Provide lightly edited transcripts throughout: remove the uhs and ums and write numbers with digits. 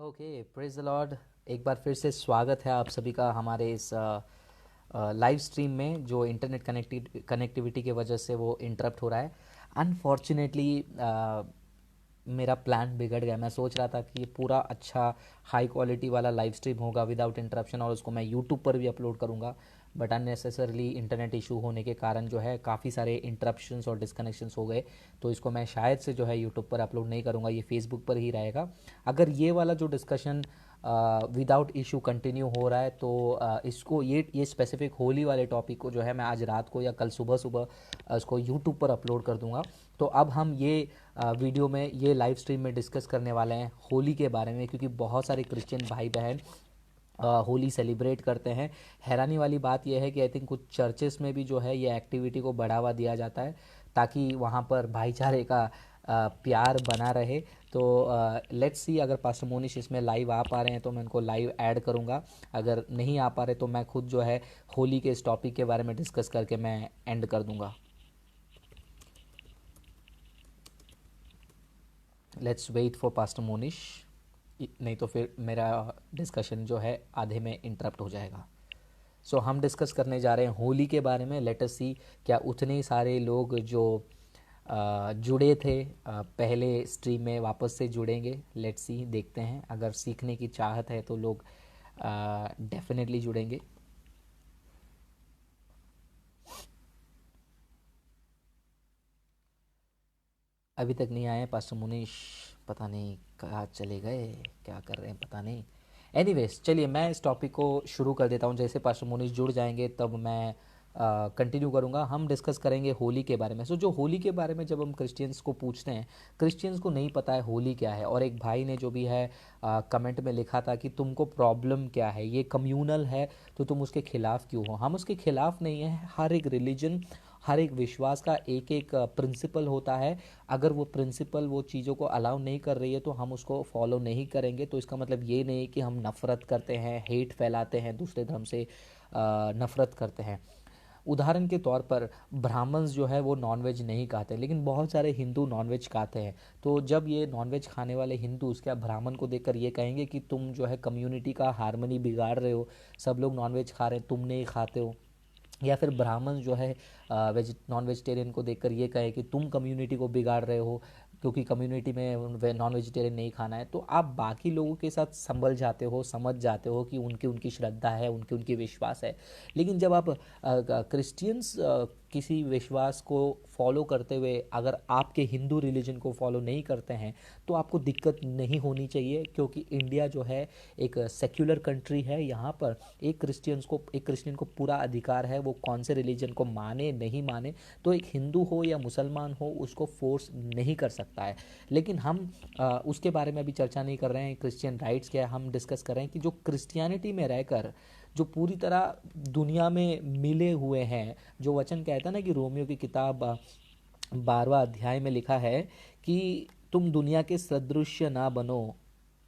Okay, praise the Lord. एक बार फिर से स्वागत है आप सभी का हमारे इस लाइव स्ट्रीम में, जो इंटरनेट कनेक्टिविटी की वजह से वो इंटरप्ट हो रहा है। अनफॉर्चुनेटली मेरा प्लान बिगड़ गया। मैं सोच रहा था कि ये पूरा अच्छा हाई क्वालिटी वाला लाइव स्ट्रीम होगा विदाउट इंटरप्शन और उसको मैं यूट्यूब पर भी अपलोड करूँगा, बट अननेसेसरली इंटरनेट इशू होने के कारण जो है काफ़ी सारे इंटरप्शंस और डिस्कनेक्शंस हो गए। तो इसको मैं शायद से जो है यूट्यूब पर अपलोड नहीं करूँगा, ये फेसबुक पर ही रहेगा। अगर ये वाला जो डिस्कशन विदाउट इशू कंटिन्यू हो रहा है तो इसको ये स्पेसिफिक होली वाले टॉपिक को जो है मैं आज रात को या कल सुबह सुबह इसको यूट्यूब पर अपलोड कर दूंगा। तो अब हम ये वीडियो में, ये लाइव स्ट्रीम में डिस्कस करने वाले हैं होली के बारे में, क्योंकि बहुत सारे क्रिश्चियन भाई बहन होली सेलिब्रेट करते हैं। हैरानी वाली बात यह है कि आई थिंक कुछ चर्चेस में भी जो है ये एक्टिविटी को बढ़ावा दिया जाता है ताकि वहाँ पर भाईचारे का प्यार बना रहे। तो लेट्स सी, अगर पास्टर मोनिश इसमें लाइव आ पा रहे हैं तो मैं उनको लाइव ऐड करूँगा, अगर नहीं आ पा रहे तो मैं खुद जो है होली के इस टॉपिक के बारे में डिस्कस करके मैं एंड कर दूँगा। Let's wait for pastor Monish, नहीं तो फिर मेरा डिस्कशन जो है आधे में इंटरप्ट हो जाएगा। सो हम डिस्कस करने जा रहे हैं होली के बारे में। लेट अस सी क्या उतने ही सारे लोग जो जुड़े थे पहले स्ट्रीम में वापस से जुड़ेंगे। लेट्स सी, देखते हैं। अगर सीखने की चाहत है तो लोग डेफिनेटली जुड़ेंगे। अभी तक नहीं आए पास्टर मुनीश, पता नहीं कहाँ चले गए, क्या कर रहे हैं पता नहीं। एनीवेज, चलिए मैं इस टॉपिक को शुरू कर देता हूँ। जैसे पास्टर मुनीश जुड़ जाएंगे तब मैं कंटिन्यू करूँगा। हम डिस्कस करेंगे होली के बारे में। सो जो होली के बारे में जब हम क्रिश्चियंस को पूछते हैं, क्रिश्चियंस को नहीं पता है होली क्या है। और एक भाई ने जो भी है कमेंट में लिखा था कि तुमको प्रॉब्लम क्या है, ये कम्यूनल है तो तुम उसके खिलाफ क्यों हो। हम उसके खिलाफ नहीं है। हर एक रिलीजन, हर एक विश्वास का एक एक प्रिंसिपल होता है। अगर वो प्रिंसिपल वो चीज़ों को अलाउ नहीं कर रही है तो हम उसको फॉलो नहीं करेंगे। तो इसका मतलब ये नहीं कि हम नफ़रत करते हैं, हेट फैलाते हैं, दूसरे धर्म से नफ़रत करते हैं। उदाहरण के तौर पर ब्राह्मण्स जो है वो नॉनवेज नहीं खाते, लेकिन बहुत सारे हिंदू नॉनवेज खाते हैं। तो जब ये नॉनवेज खाने वाले हिंदू क्या ब्राह्मण को देखकर ये कहेंगे कि तुम जो है कम्युनिटी का हार्मनी बिगाड़ रहे हो, सब लोग नॉनवेज खा रहे हैं, तुम नहीं खाते हो। या फिर ब्राह्मण जो है नॉन वेजिटेरियन को देखकर ये कहे कि तुम कम्युनिटी को बिगाड़ रहे हो क्योंकि कम्युनिटी में नॉन वेजिटेरियन नहीं खाना है। तो आप बाकी लोगों के साथ संभल जाते हो, समझ जाते हो कि उनकी उनकी श्रद्धा है, उनकी उनकी विश्वास है। लेकिन जब आप क्रिश्चियंस किसी विश्वास को फॉलो करते हुए अगर आपके हिंदू रिलीजन को फॉलो नहीं करते हैं तो आपको दिक्कत नहीं होनी चाहिए, क्योंकि इंडिया जो है एक सेक्युलर कंट्री है। यहाँ पर एक क्रिश्चियन को पूरा अधिकार है वो कौन से रिलीजन को माने नहीं माने। तो एक हिंदू हो या मुसलमान हो उसको फोर्स नहीं कर सकता है। लेकिन हम उसके बारे में अभी चर्चा नहीं कर रहे हैं। क्रिश्चियन राइट्स क्या है हम डिस्कस कर रहे हैं कि जो क्रिश्चियनिटी में रहकर जो पूरी तरह दुनिया में मिले हुए हैं। जो वचन कहता है ना कि रोमियो की किताब 12वां अध्याय में लिखा है कि तुम दुनिया के सदृश्य ना बनो।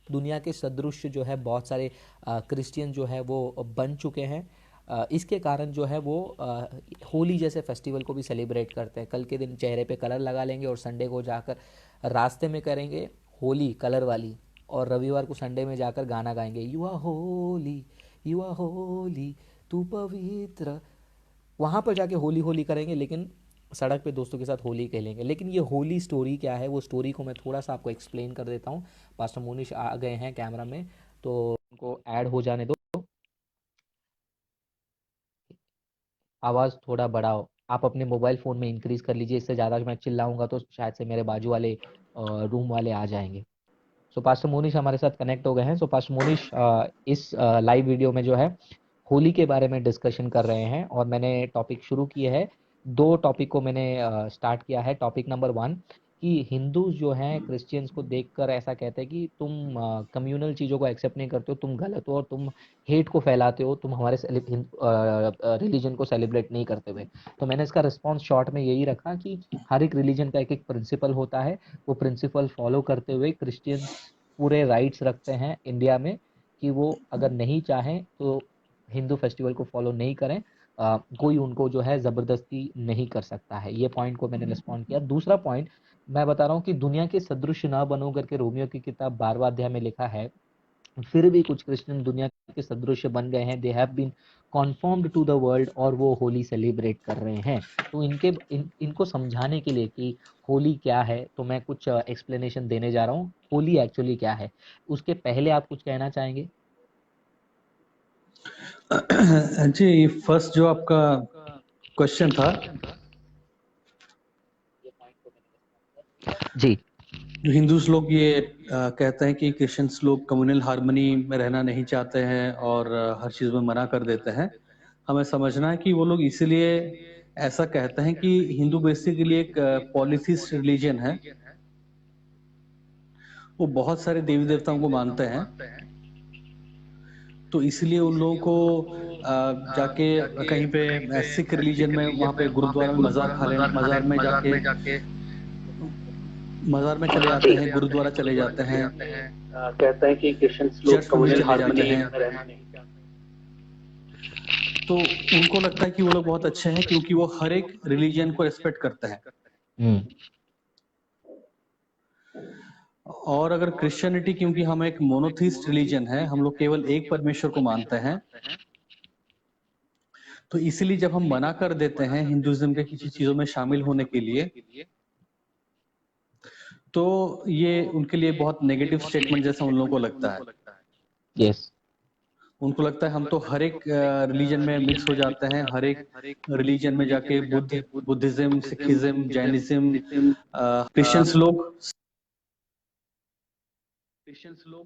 दुनिया के सदृश जो है बहुत सारे क्रिश्चियन जो है वो बन चुके हैं। इसके कारण जो है वो होली जैसे फेस्टिवल को भी सेलिब्रेट करते हैं। कल के दिन चेहरे पे कलर लगा लेंगे और संडे को जाकर रास्ते में करेंगे होली कलर वाली, और रविवार को संडे में जाकर गाना गाएंगे, you are holy, you are holy, तू पवित्र। वहाँ पर जाके होली होली करेंगे, लेकिन सड़क पे दोस्तों के साथ होली खेलेंगे। लेकिन ये होली स्टोरी क्या है, वो स्टोरी को मैं थोड़ा सा आपको एक्सप्लेन कर देता हूँ। पास्टर मोनिश आ गए हैं कैमरा में, तो उनको ऐड हो जाने दो। आवाज़ थोड़ा बढ़ाओ, आप अपने मोबाइल फ़ोन में इंक्रीज कर लीजिए। इससे ज़्यादा मैं चिल्लाऊंगा तो शायद से मेरे बाजू वाले रूम वाले आ जाएंगे। सो पास्टर मोनिश हमारे साथ कनेक्ट हो गए हैं। सो पास्टर मोनिश इस लाइव वीडियो में जो है होली के बारे में डिस्कशन कर रहे हैं और मैंने टॉपिक शुरू किए हैं। दो टॉपिक को मैंने स्टार्ट किया है। टॉपिक नंबर वन कि हिंदूज जो हैं क्रिश्चियंस को देखकर ऐसा कहते हैं कि तुम कम्युनल चीज़ों को एक्सेप्ट नहीं करते हो, तुम गलत हो और तुम हेट को फैलाते हो, तुम हमारे रिलीजन को सेलिब्रेट नहीं करते हुए। तो मैंने इसका रिस्पॉन्स शॉर्ट में यही रखा कि हर एक रिलीजन का एक एक प्रिंसिपल होता है। वो प्रिंसिपल फॉलो करते हुए क्रिश्चियंस पूरे राइट्स रखते हैं इंडिया में कि वो अगर नहीं चाहें तो हिंदू फेस्टिवल को फॉलो नहीं करें। कोई उनको जो है ज़बरदस्ती नहीं कर सकता है। ये पॉइंट को मैंने रिस्पॉन्ड किया। दूसरा पॉइंट मैं बता रहा हूँ कि दुनिया के सदृश ना बनो करके रोमियो की किताब 12वां अध्याय में लिखा है फिर भी कुछ क्रिश्चियन दुनिया के सदृश बन गए हैं, they have been confirmed to the world, और वो होली सेलिब्रेट कर रहे हैं। तो इनको समझाने के लिए कि होली क्या है, तो मैं कुछ एक्सप्लेनेशन देने जा रहा हूँ होली एक्चुअली क्या है। उसके पहले आप कुछ कहना चाहेंगे? जी, फर्स्ट जो आपका क्वेश्चन था, जी। जो हिंदूज लोग ये कहते हैं कि क्रिश्चियंस लोग कम्युनल हार्मनी में रहना नहीं चाहते हैं और हर चीज़ में मना कर देते हैं। हमें समझना है कि वो लोग इसीलिए ऐसा कहते हैं कि हिंदू बेसिकली एक पॉलीथीस्ट रिलीजन है। वो बहुत सारे देवी देवताओं को मानते हैं, तो इसलिए उन लोगों को जाके कहीं पे सिख रिलीजन में वहाँ पे गुरुद्वारा में मज़ार में जाके मज़ार में चले जाते हैं, गुरुद्वारा चले जाते हैं, कहते हैं कि क्रिश्चियंस लोग चर्च में भी कम्युनल चले जाते हार्मनी हैं। में रहना नहीं चाहते। तो उनको लगता है कि वो लोग बहुत अच्छे हैं क्योंकि वो हर एक रिलीजन को रिस्पेक्ट करते हैं। हम्म। और अगर क्रिश्चियनिटी, क्योंकि हम एक मोनोथीस्ट रिलीजन है, हम लोग केवल एक परमेश्वर को मानते हैं, तो इसलिए जब हम मना कर देते हैं हिंदुइज्म के किसी चीजों में शामिल होने के लिए, तो ये उनके लिए बहुत नेगेटिव स्टेटमेंट जैसा उन लोगों को लगता है। यस। उनको लगता है हम तो हर एक रिलीजन में मिक्स हो जाते हैं, हर एक रिलीजन में जाके बुद्धिज्म, सिखिज्म, जैनिज्म, क्रिश्चियंस लोग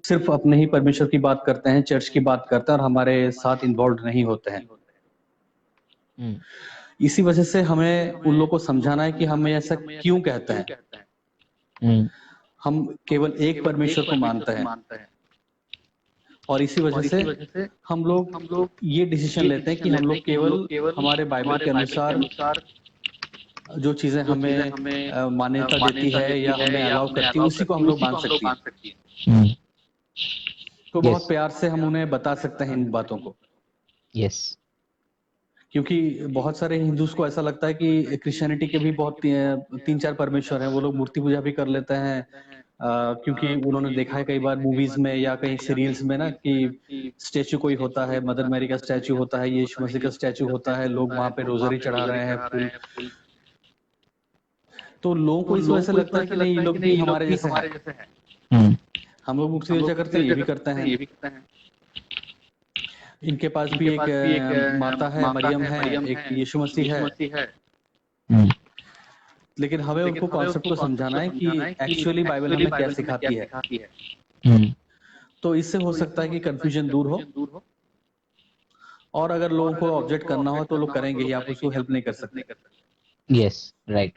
सिर्फ अपने ही परमेश्वर की बात करते हैं, चर्च की बात करते हैं और हमारे साथ इन्वॉल्व नहीं होते हैं। हम्म। इसी वजह से हमें उन लोगों को समझाना है कि हमें ऐसा क्यों कहते हैं। हम्म। हम केवल एक परमेश्वर को मानते हैं और इसी वजह से हम लोग ये डिसीजन लेते हैं कि हम लोग केवल हमारे बाइबल के अनुसार जो चीजें हमें मान्यता देती है या हमें अलाउ करती है, उसी को हम लोग मान सकती है। हम्म। तो यस। बहुत प्यार से हम उन्हें बता सकते हैं इन बातों को, यस। क्योंकि बहुत सारे हिंदूज को ऐसा लगता है कि क्रिश्चियनिटी के भी बहुत तीन चार परमेश्वर हैं, वो लोग मूर्ति पूजा भी कर लेते हैं। क्योंकि उन्होंने देखा है कई बार मूवीज में या कहीं सीरियल्स में ना कि स्टैचू कोई होता है, मदर मैरी का स्टैचू होता है, यीशु मसीह का स्टैचू होता है, लोग वहां पे रोजरी चढ़ा रहे हैं, फूल। तो लोगों को इस वजह से लगता है कि नहीं, ये लोग भी हमारे जैसे हैं, हम्म। हम लोग मूर्ति पूजा करते हैं, ये भी करते हैं। इनके पास भी एक माता है, मरियम है, एक यीशु मसीह है। हम्म। लेकिन हमें उनको कॉन्सेप्ट को समझाना है कि एक्चुअली बाइबल हमें क्या सिखाती है। हम्म। तो इससे हो सकता है कि कंफ्यूजन दूर हो, और अगर लोगों को ऑब्जेक्ट करना हो तो लोग करेंगे ही, आप उसको हेल्प नहीं कर सकते। Yes, right.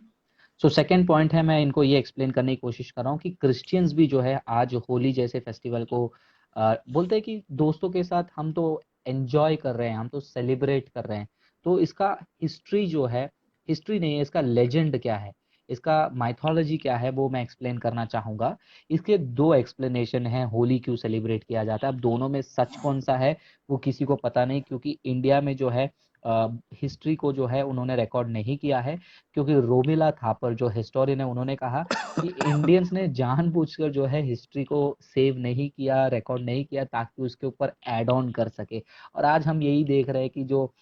So second point है, मैं इनको ये एक्सप्लेन करने की कोशिश कर रहा हूँ कि क्रिश्चियंस भी जो है आज होली जैसे फेस्टिवल को बोलते हैं कि दोस्तों के साथ हम तो एंजॉय कर रहे हैं, हम तो सेलिब्रेट कर रहे हैं। तो इसका हिस्ट्री जो है, हिस्ट्री नहीं है, इसका लेजेंड क्या है, इसका माइथोलॉजी क्या है, वो मैं एक्सप्लेन करना चाहूंगा। इसके दो एक्सप्लेनेशन हैं होली क्यों सेलिब्रेट किया जाता है। अब दोनों में सच कौन सा है वो किसी को पता नहीं, क्योंकि इंडिया में जो है हिस्ट्री को जो है उन्होंने रिकॉर्ड नहीं किया है। क्योंकि रोमिला थापर जो हिस्टोरियन है, उन्होंने कहा कि इंडियंस ने जानबूझकर जो है हिस्ट्री को सेव नहीं किया, रिकॉर्ड नहीं किया, ताकि उसके ऊपर ऐड ऑन कर सके। और आज हम यही देख रहे हैं कि जो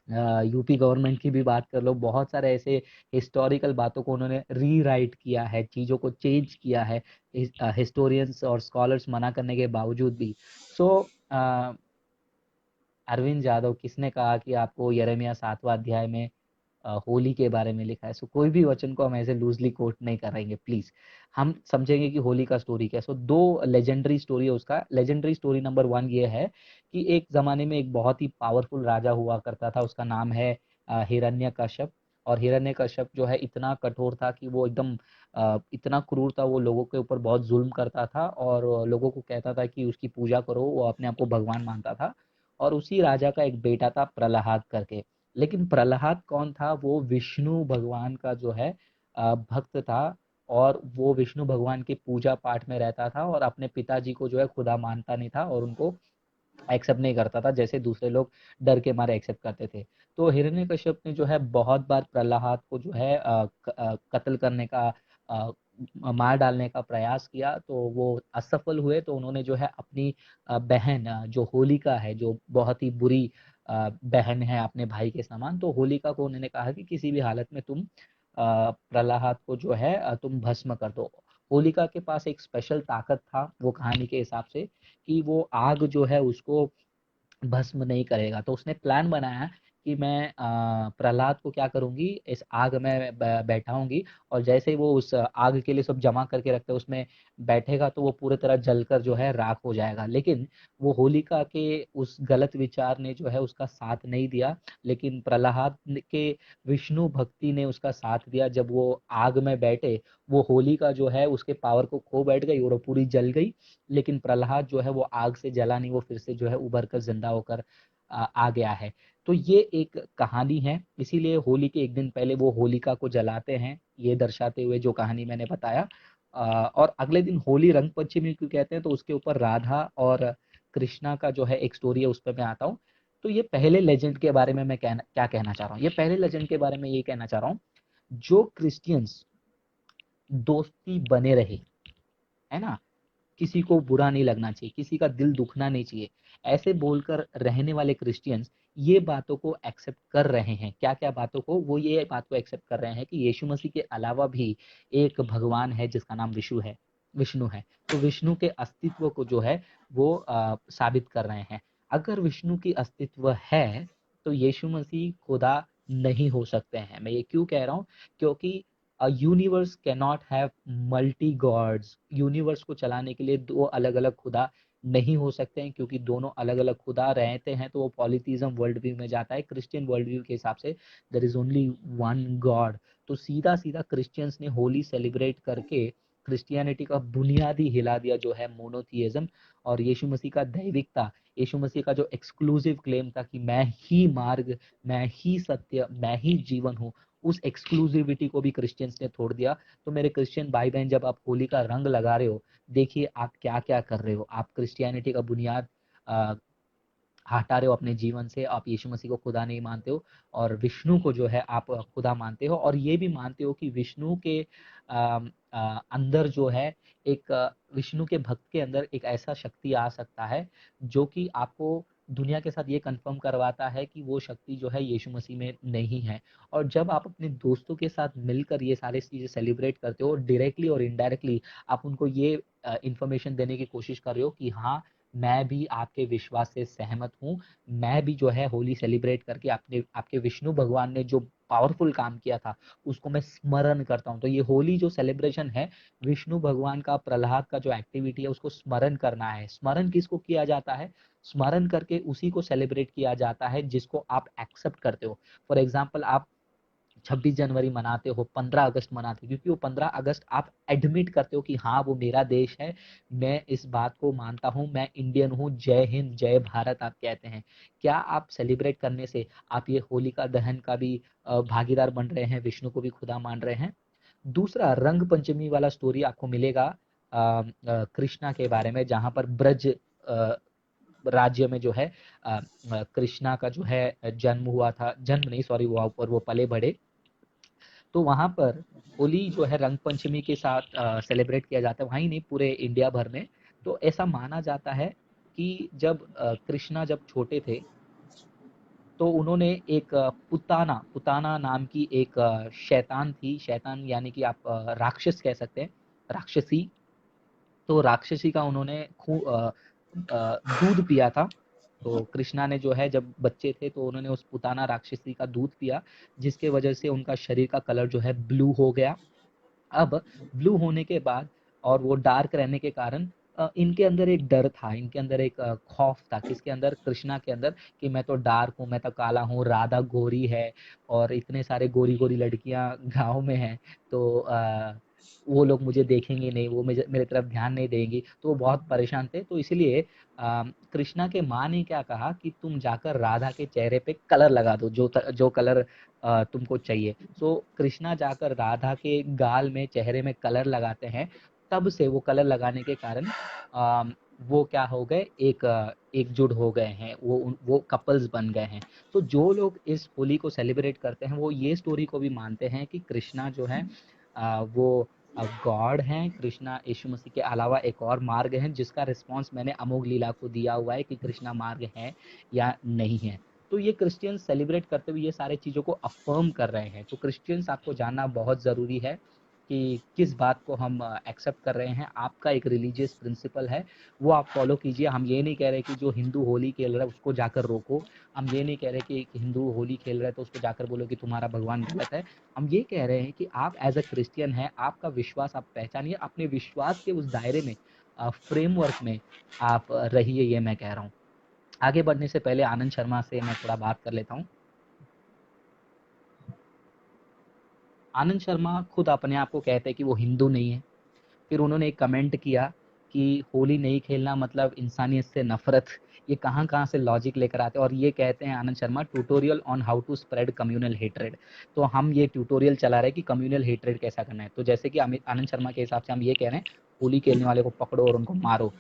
यूपी गवर्नमेंट की भी बात कर लो, बहुत सारे ऐसे हिस्टोरिकल बातों को उन्होंने रीराइट किया है, चीज़ों को चेंज किया है, हिस्टोरियंस और स्कॉलर्स मना करने के बावजूद भी। सो अरविंद जादव, किसने कहा कि आपको यिर्मयाह 7वां अध्याय में होली के बारे में लिखा है? सो कोई भी वचन को हम ऐसे लूजली कोट नहीं करेंगे प्लीज। हम समझेंगे कि होली का स्टोरी क्या है। सो दो लेजेंडरी स्टोरी है उसका। लेजेंडरी स्टोरी नंबर 1 ये है कि एक जमाने में एक बहुत ही पावरफुल राजा हुआ करता था, उसका नाम है हिरण्यकश्यप। और हिरण्यकश्यप जो है इतना कठोर था कि वो एकदम इतना क्रूर था, वो लोगों के ऊपर बहुत जुल्म करता था और लोगों को कहता था कि उसकी पूजा करो, वो अपने आप को भगवान मानता था। और उसी राजा का एक बेटा था प्रहलाद करके। लेकिन प्रहलाद कौन था? वो विष्णु भगवान का जो है भक्त था, और वो विष्णु भगवान की पूजा पाठ में रहता था और अपने पिताजी को जो है खुदा मानता नहीं था और उनको एक्सेप्ट नहीं करता था, जैसे दूसरे लोग डर के मारे एक्सेप्ट करते थे। तो हिरण्यकश्यप ने जो है बहुत बार प्रहलाद को जो है कत्ल करने का मार डालने का प्रयास किया, तो वो असफल हुए। तो उन्होंने जो है अपनी बहन जो होलिका है, जो बहुत ही बुरी बहन है अपने भाई के समान, तो होलिका को उन्होंने कहा कि किसी भी हालत में तुम प्रहलाद को जो है तुम भस्म कर दो। होलिका के पास एक स्पेशल ताकत था वो कहानी के हिसाब से, कि वो आग जो है उसको भस्म नहीं करेगा। तो उसने प्लान बनाया कि मैं प्रहलाद को क्या करूंगी, इस आग में बैठाऊंगी, और जैसे ही वो उस आग के लिए सब जमा करके रखते हैं उसमें बैठेगा, तो वो पूरी तरह जलकर जो है राख हो जाएगा। लेकिन वो होलिका के उस गलत विचार ने जो है उसका साथ नहीं दिया, लेकिन प्रहलाद के विष्णु भक्ति ने उसका साथ दिया। जब वो आग में बैठे, वो होलिका जो है उसके पावर को खो बैठ गई और वो पूरी जल गई। लेकिन प्रहलाद जो है वो आग से जला नहीं, वो फिर से जो है उभर कर जिंदा होकर आ गया है। तो ये एक कहानी है, इसीलिए होली के एक दिन पहले वो होलिका को जलाते हैं, ये दर्शाते हुए जो कहानी मैंने बताया। और अगले दिन होली रंग पंचमी क्यों कहते हैं, तो उसके ऊपर राधा और कृष्णा का जो है एक स्टोरी है, उस पर मैं आता हूँ। तो ये पहले लेजेंड के बारे में मैं क्या कहना चाह रहा हूँ, ये पहले लेजेंड के बारे में ये कहना चाह रहा हूँ, जो क्रिश्चियंस दोस्ती बने रहे, है ना, किसी को बुरा नहीं लगना चाहिए, किसी का दिल दुखना नहीं चाहिए, ऐसे बोलकर रहने वाले क्रिश्चियंस ये बातों को एक्सेप्ट कर रहे हैं। क्या क्या बातों को, वो ये बात को एक्सेप्ट कर रहे हैं कि यीशु मसीह के अलावा भी एक भगवान है जिसका नाम विष्णु है। तो विष्णु के अस्तित्व को जो है वो साबित कर रहे हैं। अगर विष्णु की अस्तित्व है तो यीशु मसीह खुदा नहीं हो सकते हैं। मैं ये क्यों कह रहा हूँ, क्योंकि universe can not have multi gods. Universe को चलाने के लिए दो अलग अलग खुदा नहीं हो सकते हैं, क्योंकि दोनों अलग अलग खुदा रहते हैं तो वो पॉलिथिज्म वर्ल्ड व्यू में जाता है। क्रिश्चियन वर्ल्ड व्यू के हिसाब से there is only one God. तो सीधा सीधा क्रिश्चियंस ने होली सेलिब्रेट करके क्रिश्चियनिटी का बुनियादी हिला दिया, जो है मोनोथियज्म। और यीशु मसीह का दैविकता, यीशु मसीह का जो एक्सक्लूसिव क्लेम था कि मैं ही मार्ग, मैं ही सत्य, मैं ही जीवन हूँ, उस एक्सक्लूसिविटी को भी क्रिश्चियंस ने तोड़ दिया। तो मेरे क्रिश्चियन भाई बहन, जब आप होली का रंग लगा रहे हो, देखिए आप क्या क्या कर रहे हो। आप क्रिश्चियनिटी का बुनियाद हटा रहे हो अपने जीवन से। आप यीशु मसीह को खुदा नहीं मानते हो, और विष्णु को जो है आप खुदा मानते हो, और ये भी मानते हो कि विष्णु के अंदर जो है एक विष्णु के भक्त के अंदर एक ऐसा शक्ति आ सकता है जो कि आपको दुनिया के साथ ये कंफर्म करवाता है कि वो शक्ति जो है यीशु मसीह में नहीं है। और जब आप अपने दोस्तों के साथ मिलकर ये सारी चीजें सेलिब्रेट करते हो, डायरेक्टली और इनडायरेक्टली आप उनको ये इंफॉर्मेशन देने की कोशिश कर रहे हो कि हाँ, मैं भी आपके विश्वास से सहमत हूँ। मैं भी जो है होली सेलिब्रेट करके अपने आपके विष्णु भगवान ने जो पावरफुल काम किया था उसको मैं स्मरण करता हूँ। तो ये होली जो सेलिब्रेशन है, विष्णु भगवान का, प्रहलाद का जो एक्टिविटी है उसको स्मरण करना है। स्मरण किसको किया जाता है, स्मरण करके उसी को सेलिब्रेट किया जाता है जिसको आप एक्सेप्ट करते हो। फॉर एग्जाम्पल, आप 26 जनवरी मनाते हो, 15 अगस्त मनाते हो, क्योंकि वो 15 अगस्त आप एडमिट करते हो कि हाँ वो मेरा देश है, मैं इस बात को मानता हूँ, मैं इंडियन हूँ, जय हिंद जय भारत आप कहते हैं। क्या आप सेलिब्रेट करने से आप ये होलिका दहन का भी भागीदार बन रहे हैं, विष्णु को भी खुदा मान रहे हैं? दूसरा, रंग पंचमी वाला स्टोरी आपको मिलेगा कृष्णा के बारे में, जहाँ पर ब्रज राज्य में जो है कृष्णा का जो है जन्म हुआ था, जन्म नहीं सॉरी, वहाँ पर वो पले बढ़े। तो वहाँ पर होली जो है रंग पंचमी के साथ सेलिब्रेट किया जाता है, वहीं नहीं पूरे इंडिया भर में। तो ऐसा माना जाता है कि जब कृष्णा जब छोटे थे, तो उन्होंने एक पुताना पुताना नाम की एक शैतान थी, शैतान यानी कि आप राक्षस कह सकते हैं, राक्षसी। तो राक्षसी का उन्होंने दूध पिया था। तो कृष्णा ने जो है जब बच्चे थे तो उन्होंने उस पुताना राक्षसी का दूध पिया, जिसके वजह से उनका शरीर का कलर जो है ब्लू हो गया। अब ब्लू होने के बाद और वो डार्क रहने के कारण इनके अंदर एक डर था, इनके अंदर एक खौफ था, किसके अंदर, कृष्णा के अंदर, कि मैं तो डार्क हूँ, मैं तो काला हूँ, राधा गोरी है और इतने सारे गोरी गोरी लड़कियां गांव में हैं, तो वो लोग मुझे देखेंगे नहीं, वो मेरे तरफ ध्यान नहीं देंगी। तो वो बहुत परेशान थे। तो इसलिए कृष्णा के माँ ने क्या कहा कि तुम जाकर राधा के चेहरे पे कलर लगा दो, जो कलर तुमको चाहिए। सो कृष्णा जाकर राधा के गाल में, चेहरे में कलर लगाते हैं। तब से वो कलर लगाने के कारण वो क्या हो गए, एकजुट हो गए हैं, वो कपल्स बन गए हैं। तो जो लोग इस होली को सेलिब्रेट करते हैं वो ये स्टोरी को भी मानते हैं कि कृष्णा जो है वो गॉड हैं, कृष्णा यीशु मसीह के अलावा एक और मार्ग है, जिसका रिस्पॉन्स मैंने अमोघ लीला को दिया हुआ है कि कृष्णा मार्ग है या नहीं है। तो ये क्रिश्चियंस सेलिब्रेट करते हुए ये सारे चीज़ों को अफर्म कर रहे हैं। तो क्रिश्चियंस आपको जानना बहुत ज़रूरी है कि किस बात को हम एक्सेप्ट कर रहे हैं। आपका एक रिलीजियस प्रिंसिपल है, वो आप फॉलो कीजिए। हम ये नहीं कह रहे कि जो हिंदू होली खेल रहा है उसको जाकर रोको। हम ये नहीं कह रहे कि हिंदू होली खेल रहा है तो उसको जाकर बोलो कि तुम्हारा भगवान गलत है। हम ये कह रहे हैं कि आप एज अ क्रिश्चियन हैं, आपका विश्वास आप पहचानिए, अपने विश्वास के उस दायरे में, फ्रेमवर्क में आप रहिए, ये मैं कह रहा हूँ। आगे बढ़ने से पहले आनंद शर्मा से मैं थोड़ा बात कर लेता हूँ। आनंद शर्मा खुद अपने आप को कहते हैं कि वो हिंदू नहीं है। फिर उन्होंने एक कमेंट किया कि होली नहीं खेलना मतलब इंसानियत से नफरत। ये कहाँ-कहाँ से लॉजिक लेकर आते हैं, और ये कहते हैं Anand Sharma, tutorial on how to spread communal hatred. तो हम ये ट्यूटोरियल चला रहे हैं कि कम्युनल हेट्रेड कैसा करना है। तो जैसे कि आनंद शर्मा के हिसाब से हम ये कह रहे हैं, होली खेलने वाले को पकड़ो और उनको मारो।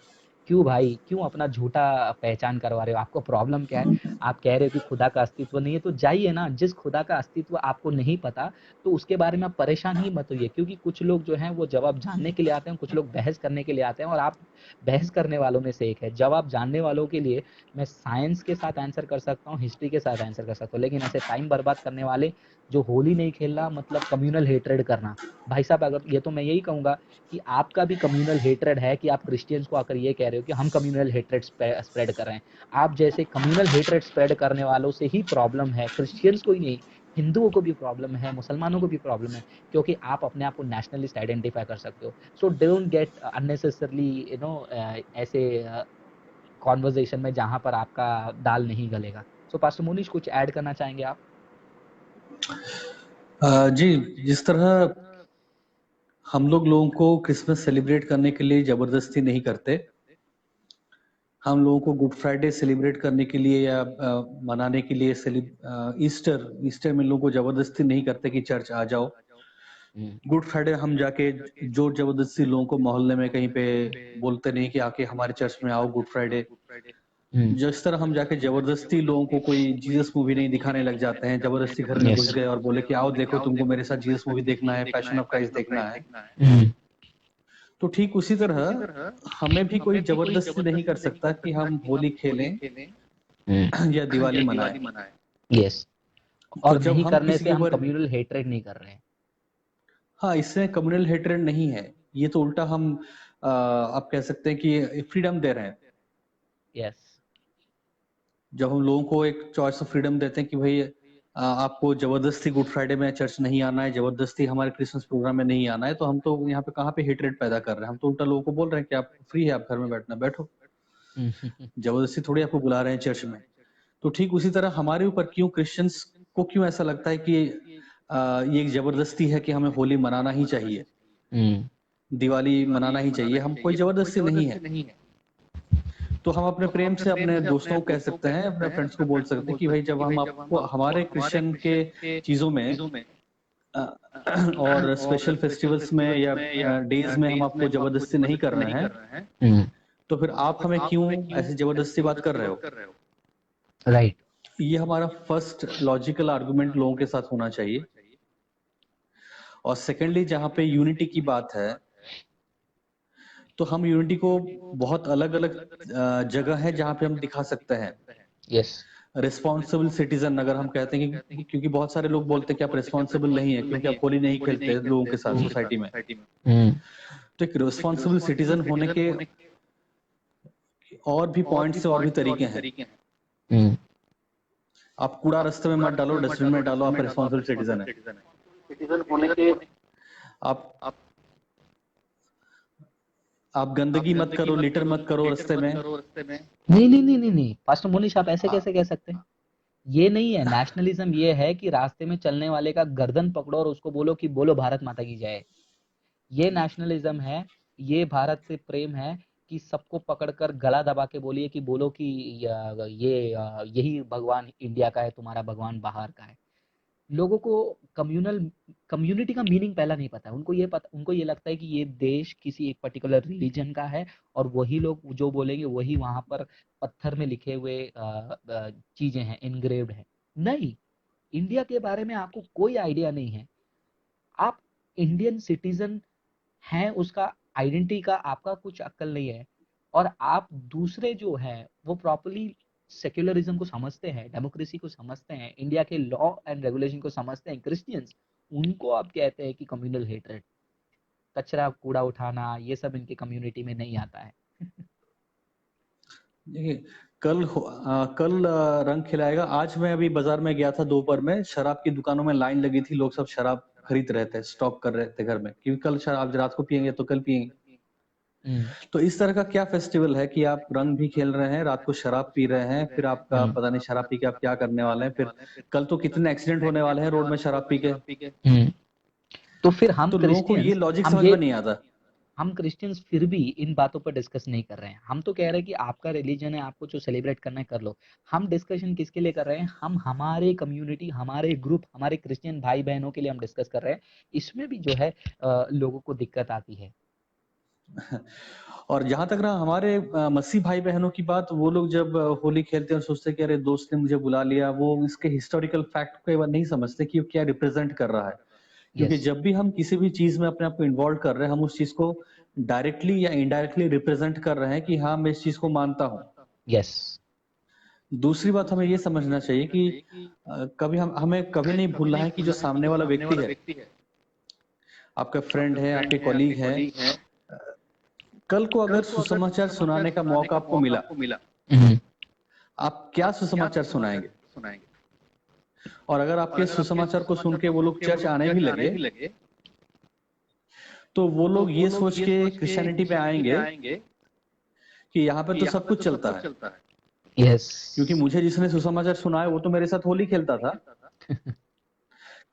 क्यों भाई, क्यों अपना झूठा पहचान करवा रहे हो? आपको प्रॉब्लम क्या है? आप कह रहे हो कि खुदा का अस्तित्व नहीं है, तो जाइए ना। जिस खुदा का अस्तित्व आपको नहीं पता, तो उसके बारे में आप परेशान ही मत होइए। क्योंकि कुछ लोग जो हैं वो जवाब जानने के लिए आते हैं, कुछ लोग बहस करने के लिए आते हैं, और आप बहस करने वालों में से एक है। जवाब जानने वालों के लिए मैं साइंस के साथ आंसर कर सकता हूँ, हिस्ट्री के साथ आंसर कर सकता हूँ, लेकिन ऐसे टाइम बर्बाद करने वाले, जो होली नहीं खेलना मतलब कम्युनल हेट्रेड करना, भाई साहब, अगर ये तो मैं यही कहूंगा कि आपका भी कम्युनल हेट्रेड है कि आप क्रिश्चियंस को आकर ये कह रहे हो कि हम कम्युनल हेट्रेड स्प्रेड कर रहे हैं। आप जैसे कम्युनल हेट्रेड स्प्रेड करने वालों से ही प्रॉब्लम है, क्रिश्चियंस को ही नहीं, हिंदुओं को भी प्रॉब्लम है, मुसलमानों को भी प्रॉब्लम है, क्योंकि आप अपने आप को नेशनलिस्ट आइडेंटिफाई कर सकते हो। सो डोंट गेट अननेसेसरली ऐसे कॉन्वर्जेशन में जहां पर आपका दाल नहीं गलेगा। सो पास्टर मोनिश, कुछ ऐड करना चाहेंगे आप? जी, जिस तरह हम लोगों को क्रिसमस सेलिब्रेट करने के लिए जबरदस्ती नहीं करते, हम लोगों को गुड फ्राइडे सेलिब्रेट करने के लिए या मनाने के लिए ईस्टर में लोगों को जबरदस्ती नहीं करते कि चर्च आ जाओ। गुड फ्राइडे हम जाके जोर जबरदस्ती लोगों को मोहल्ले में कहीं पे बोलते नहीं कि आके हमारे चर्च में आओ गुड फ्राइडे। जिस तरह हम जाके जबरदस्ती लोगों को कोई जीसस मूवी नहीं दिखाने लग जाते हैं, जबरदस्ती घर में घुस गए और बोले कि आओ देखो, तुमको मेरे साथ जीसस मूवी देखना है, पैशन ऑफ क्राइस्ट देखना है। तो ठीक उसी तरह हमें भी कोई जबरदस्ती नहीं कर सकता कि हम होली खेलें या दिवाली मनाएं। यस। तो और जब नहीं हम करने किसी से के हम ऊपर, कम्युनल हेट्रेड नहीं कर रहे हैं। हाँ, इससे कम्युनल हेट्रेड नहीं है, ये तो उल्टा हम आप कह सकते हैं कि फ्रीडम दे रहे हैं। यस। जब हम लोगों को एक चॉइस ऑफ फ्रीडम देते हैं कि भाई आपको जबरदस्ती गुड फ्राइडे में चर्च नहीं आना है, जबरदस्ती हमारे क्रिसमस प्रोग्राम में नहीं आना है, तो हम तो यहाँ पे कहाँ पे हेट्रेड पैदा कर रहे हैं? हम तो उल्टा लोगों को बोल रहे हैं कि आप फ्री है, आप घर में बैठना बैठो, जबरदस्ती थोड़ी आपको बुला रहे हैं चर्च में। तो ठीक उसी तरह हमारे ऊपर क्यों, क्रिश्चियंस को क्यों ऐसा लगता है कि ये एक जबरदस्ती है कि हमें होली मनाना ही चाहिए, दिवाली मनाना ही चाहिए? हम कोई जबरदस्ती नहीं है। तो हम अपने प्रेम से अपने दोस्तों को कह सकते हैं, अपने फ्रेंड्स को बोल सकते हैं कि भाई जब हम आपको हमारे क्रिश्चियन के चीजों में अ, और स्पेशल फेस्टिवल्स में या डेज में हम आपको जबरदस्ती नहीं कर रहे हैं, तो फिर आप हमें क्यों ऐसी जबरदस्ती बात कर रहे हो? राइट। ये हमारा फर्स्ट लॉजिकल आर्गुमेंट लोगों के साथ होना चाहिए। और सेकेंडली, जहां पे यूनिटी की बात है, तो हम यूनिटी को बहुत अलग अलग जगह है जहां पे हम दिखा सकते हैं। यस। रिस्पॉन्सिबल सिटीजन अगर हम कहते हैं कि, क्योंकि बहुत सारे लोग बोलते हैं कि आप रिस्पॉन्सिबल नहीं है क्योंकि आप होली नहीं खेलते लोगों के साथ सोसाइटी में। तो एक रिस्पॉन्सिबल सिटीजन होने के और भी पॉइंट्स से और भी तरीके हैं। आप कूड़ा रास्ते में मत डालो, डस्टबिन में डालो, आप रिस्पॉन्सिबल सिटीजन है। सिटीजन होने के आप आप गंदगी मत करो, लिटर मत करो रास्ते में। नहीं नहीं नहीं नहीं नहीं, पास्टर मोनिश, आप ऐसे कैसे कह सकते हैं? ये नहीं है नेशनलिज्म। ये है कि रास्ते में चलने वाले का गर्दन पकड़ो और उसको बोलो कि बोलो भारत माता की जय। ये नेशनलिज्म है। ये भारत से प्रेम है कि सबको पकड़कर गला दबा के बोलिए कि बोलो कि यही भगवान इंडिया का है, तुम्हारा भगवान बाहर का है। लोगों को कम्युनिटी का मीनिंग पहला नहीं पता है। उनको ये लगता है कि ये देश किसी एक पर्टिकुलर रिलीजन का है, और वही लोग जो बोलेंगे वही वहां पर पत्थर में लिखे हुए चीजें हैं, इनग्रेव्ड है। नहीं, इंडिया के बारे में आपको कोई आइडिया नहीं है। आप इंडियन सिटीजन हैं उसका आइडेंटिटी का आपका कुछ अक्ल नहीं है, और आप दूसरे जो है वो प्रॉपरली सेक्युलरिज्म को समझते हैं, डेमोक्रेसी को समझते हैं, इंडिया के लॉ एंड रेगुलेशन को समझते हैं, क्रिश्चियंस, उनको आप कहते हैं कि कम्युनल हेट्रेड, कचरा कूड़ा उठाना, ये सब इनके कम्युनिटी में नहीं आता है। देखिए, कल रंग खिलाएगा। आज मैं अभी बाजार में गया था दोपहर में, शराब की दुकानों में लाइन लगी थी, लोग सब शराब खरीद रहे थे, स्टॉक कर रहे थे घर में, क्योंकि कल शराब रात को पियेंगे तो कल पियेंगे। तो इस तरह का क्या फेस्टिवल है कि आप रंग भी खेल रहे हैं, रात को शराब पी रहे हैं, फिर आपका पता नहीं शराब पी के आप क्या करने वाले हैं। फिर कल तो कितने एक्सीडेंट होने वाले हैं रोड में शराब पी के। तो फिर हम तो लोगों को ये क्रिश्चियंस, लॉजिक समझ में नहीं आता। हम क्रिश्चियंस फिर भी इन बातों पर डिस्कस नहीं कर रहे हैं। हम तो कह रहे हैं कि आपका रिलीजन है, आपको जो सेलिब्रेट करना है कर लो। हम डिस्कशन किसके लिए कर रहे हैं? हम हमारे कम्युनिटी, हमारे ग्रुप, हमारे क्रिश्चियन भाई बहनों के लिए हम डिस्कस कर रहे हैं। इसमें भी जो है लोगों को दिक्कत आती है। और जहां तक रहा हमारे मसीह भाई बहनों की बात, वो लोग जब होली खेलते हैं और सोचते हैं कि अरे दोस्त ने मुझे बुला लिया, वो इसके हिस्टोरिकल फैक्ट को एक बार नहीं समझते कि वो क्या रिप्रेजेंट कर रहा है। क्योंकि जब भी हम किसी भी चीज में अपने आप को इन्वॉल्व कर रहे हैं, हम उस चीज को डायरेक्टली या इनडायरेक्टली रिप्रेजेंट कर रहे हैं कि हाँ मैं इस चीज को मानता हूँ। यस। दूसरी बात हमें ये समझना चाहिए कि कभी हमें कभी नहीं भूलना है कि जो सामने वाला व्यक्ति है, आपका फ्रेंड है, आपके कॉलीग है, कल को अगर सुसमाचार सुनाने का मौका आपको मिला, आप क्या सुसमाचार सुनाएंगे? और अगर आपके सुसमाचार को सुन के वो लोग चर्च आने भी लगे, तो वो लोग ये सोच के क्रिश्चियनिटी पे आएंगे कि यहाँ पे तो सब कुछ चलता है। यस। क्योंकि मुझे जिसने सुसमाचार सुनाया वो तो मेरे साथ होली खेलता था।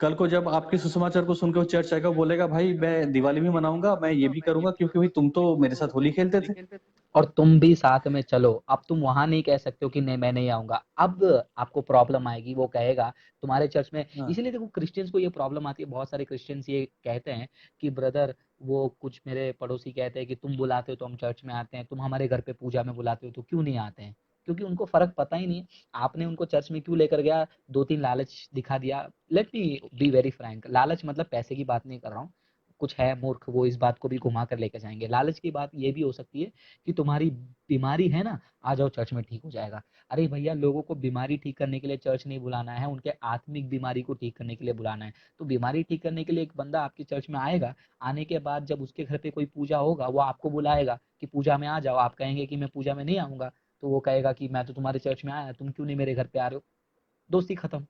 कल को जब आपके सुसमाचार को सुनकर वो चर्च आएगा, बोलेगा भाई मैं दिवाली भी मनाऊंगा, मैं ये भी करूंगा, क्योंकि भाई तुम तो मेरे साथ होली खेलते थे। और तुम भी साथ में चलो। अब तुम वहां नहीं कह सकते हो कि नहीं मैं नहीं आऊंगा, अब आपको प्रॉब्लम आएगी। वो कहेगा तुम्हारे चर्च में, हाँ। इसलिए देखो क्रिश्चियंस को ये प्रॉब्लम आती है। बहुत सारे क्रिश्चियंस ये कहते हैं कि ब्रदर, वो कुछ मेरे पड़ोसी कहते हैं कि तुम बुलाते हो तो हम चर्च में आते हैं, तुम हमारे घर पे पूजा में बुलाते हो तो क्यों नहीं आते हैं? क्योंकि उनको फर्क पता ही नहीं। आपने उनको चर्च में क्यों लेकर गया? 2-3 लालच दिखा दिया। Let me be very Frank, लालच मतलब पैसे की बात नहीं कर रहा हूँ। कुछ है मूर्ख, वो इस बात को भी घुमा कर लेकर जाएंगे। लालच की बात ये भी हो सकती है कि तुम्हारी बीमारी है ना, आ जाओ चर्च में ठीक हो जाएगा। अरे भैया, लोगों को बीमारी ठीक करने के लिए चर्च नहीं बुलाना है, उनके आत्मिक बीमारी को ठीक करने के लिए बुलाना है। तो बीमारी ठीक करने के लिए एक बंदा आपके चर्च में आएगा, आने के बाद जब उसके घर पे कोई पूजा होगा, वो आपको बुलाएगा कि पूजा में आ जाओ। आप कहेंगे कि मैं पूजा में नहीं आऊंगा, तो वो कहेगा कि मैं तो तुम्हारे चर्च में आया, तुम क्यों नहीं मेरे घर पे आ रहे हो? दोस्ती खत्म।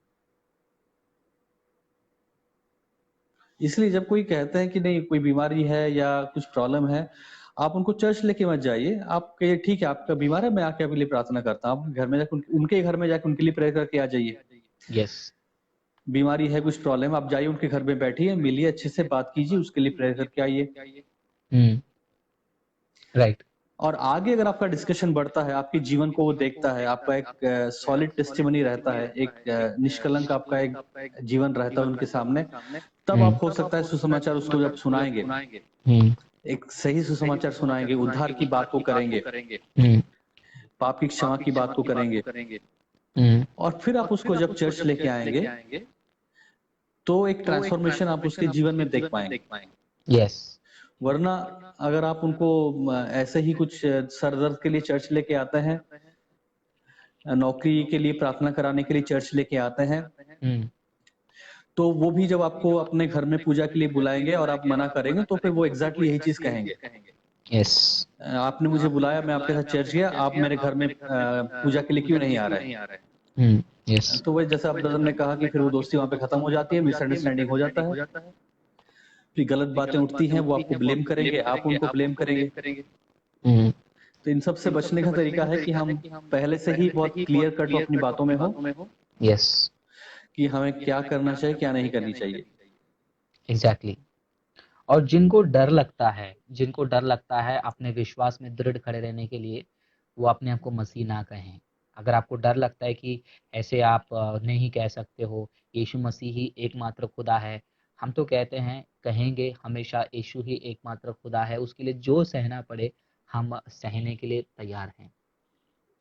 इसलिए जब कोई कहते हैं कि नहीं कोई बीमारी है या कुछ प्रॉब्लम है, आप उनको चर्च लेके मत जाइए। आप कहिए ठीक है आपका बीमार है, मैं आके आपके लिए प्रार्थना करता हूँ। आप घर में जाकर उनके घर में जाकर उनके लिए प्रेयर करके आ जाइए। यस। बीमारी है, कुछ प्रॉब्लम, आप जाइए उनके घर में, बैठिए, मिलिए, अच्छे से बात कीजिए, उसके लिए प्रेयर करके आइए। राइट। और आगे अगर आपका डिस्कशन बढ़ता है, आपके जीवन को वो देखता है, आपका एक सॉलिड टेस्टिमनी रहता है, एक निष्कलंक आपका एक जीवन रहता है उनके सामने, तब आप हो सकता है सुसमाचार उसको जब सुनाएंगे, एक सही सुसमाचार सुनाएंगे, उद्धार की बात को करेंगे, पाप की क्षमा की बात को करेंगे, और फिर आप उसको जब चर्च लेके आएंगे, तो एक ट्रांसफॉर्मेशन आप उसके जीवन में देख पाएंगे। यस। वरना अगर आप उनको ऐसे ही कुछ सर दर्द के लिए चर्च लेके आते हैं, नौकरी के लिए प्रार्थना कराने के लिए चर्च लेके आते हैं, तो वो भी जब आपको अपने घर में पूजा के लिए बुलाएंगे और आप मना करेंगे, तो फिर वो एग्जैक्टली यही चीज कहेंगे। यस। आपने मुझे बुलाया, मैं आपके साथ चर्च गया, आप मेरे घर में पूजा के लिए क्यों नहीं आ रहे? यस। तो वही जैसे आप ब्रदर ने कहा कि फिर वो दोस्ती वहां पे खत्म हो जाती है, मिसअंडरस्टैंडिंग हो जाता है, फिर गलत बातें उठती हैं, वो आपको ब्लेम करेंगे, आप उनको ब्लेम करेंगे। तो इन सब से बचने का तरीका है कि हम पहले से ही बहुत क्लियर कट अपनी बातों में हो यस। कि हमें क्या करना चाहिए, क्या नहीं करनी चाहिए। एग्जैक्टली। और जिनको डर लगता है अपने विश्वास में दृढ़ खड़े रहने के लिए, वो अपने आप को मसीह ना कहें। अगर आपको डर लगता है कि ऐसे आप नहीं कह सकते हो, यीशु मसीह ही एकमात्र खुदा है, हम तो कहते हैं, कहेंगे हमेशा यीशु ही एकमात्र खुदा है, उसके लिए जो सहना पड़े हम सहने के लिए तैयार हैं।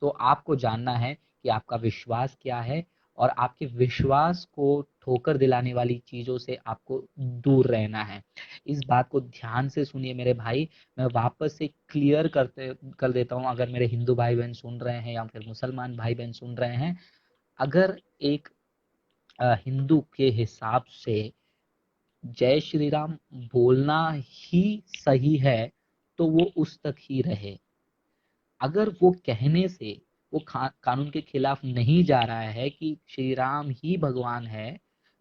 तो आपको जानना है कि आपका विश्वास क्या है और आपके विश्वास को ठोकर दिलाने वाली चीजों से आपको दूर रहना है। इस बात को ध्यान से सुनिए मेरे भाई। मैं वापस से क्लियर कर देता हूँ, अगर मेरे हिंदू भाई बहन सुन रहे हैं या फिर मुसलमान भाई बहन सुन रहे हैं, अगर एक हिंदू के हिसाब से जय श्री राम बोलना ही सही है तो वो उस तक ही रहे। अगर वो कहने से वो कानून के खिलाफ नहीं जा रहा है कि श्री राम ही भगवान है,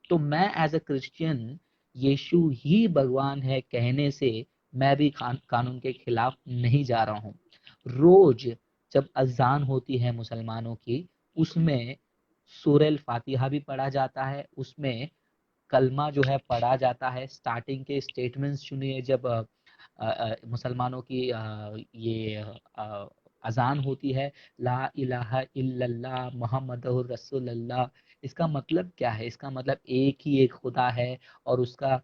तो मैं एज अ क्रिश्चियन यीशु ही भगवान है कहने से मैं भी कानून के खिलाफ नहीं जा रहा हूँ। रोज जब अजान होती है मुसलमानों की, उसमें सूरह फातिहा भी पढ़ा जाता है, उसमें कलमा जो है पढ़ा जाता है। स्टार्टिंग के स्टेटमेंट्स सुनिए, जब मुसलमानों की ये अजान होती है, ला इलाहा इल्लल्लाह मुहम्मदुर रसूलुल्लाह। इसका मतलब क्या है? इसका मतलब एक ही एक खुदा है, और उसका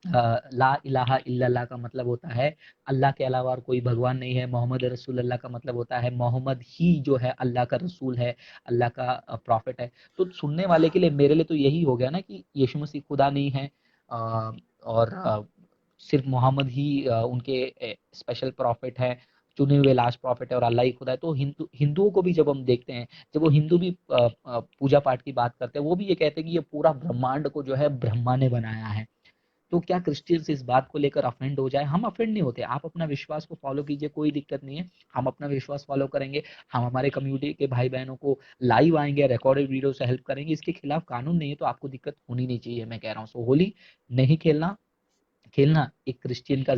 ला इलाहा इल्लल्लाह का मतलब होता है अल्लाह के अलावा और कोई भगवान नहीं है। मोहम्मद रसूलुल्लाह का मतलब होता है मोहम्मद ही जो है अल्लाह का रसूल है, अल्लाह का प्रॉफिट है। तो सुनने वाले के लिए, मेरे लिए तो यही हो गया ना कि यीशु मसीह खुदा नहीं है, और सिर्फ मोहम्मद ही उनके स्पेशल प्रॉफिट है, चुने हुए लास्ट प्रॉफिट है, और अल्लाह ही खुदा है। तो हिंदुओं को भी जब हम देखते हैं, जब वो हिंदू भी पूजा पाठ की बात करते हैं, वो भी ये कहते हैं कि ये पूरा ब्रह्मांड को जो है ब्रह्मा ने बनाया है। तो क्या क्रिश्चियंस इस बात को लेकर अफेंड हो जाए? हम अफेंड नहीं होते। आप अपना विश्वास को फॉलो कीजिए, कोई दिक्कत नहीं है। हम अपना विश्वास फॉलो करेंगे, हम हमारे कम्युनिटी के भाई बहनों को लाइव आएंगे, रिकॉर्डेड वीडियो से हेल्प करेंगे। इसके खिलाफ कानून नहीं है, तो आपको दिक्कत होनी नहीं चाहिए। मैं कह रहा हूँ, सो होली नहीं खेलना। खेलना एक क्रिश्चियन का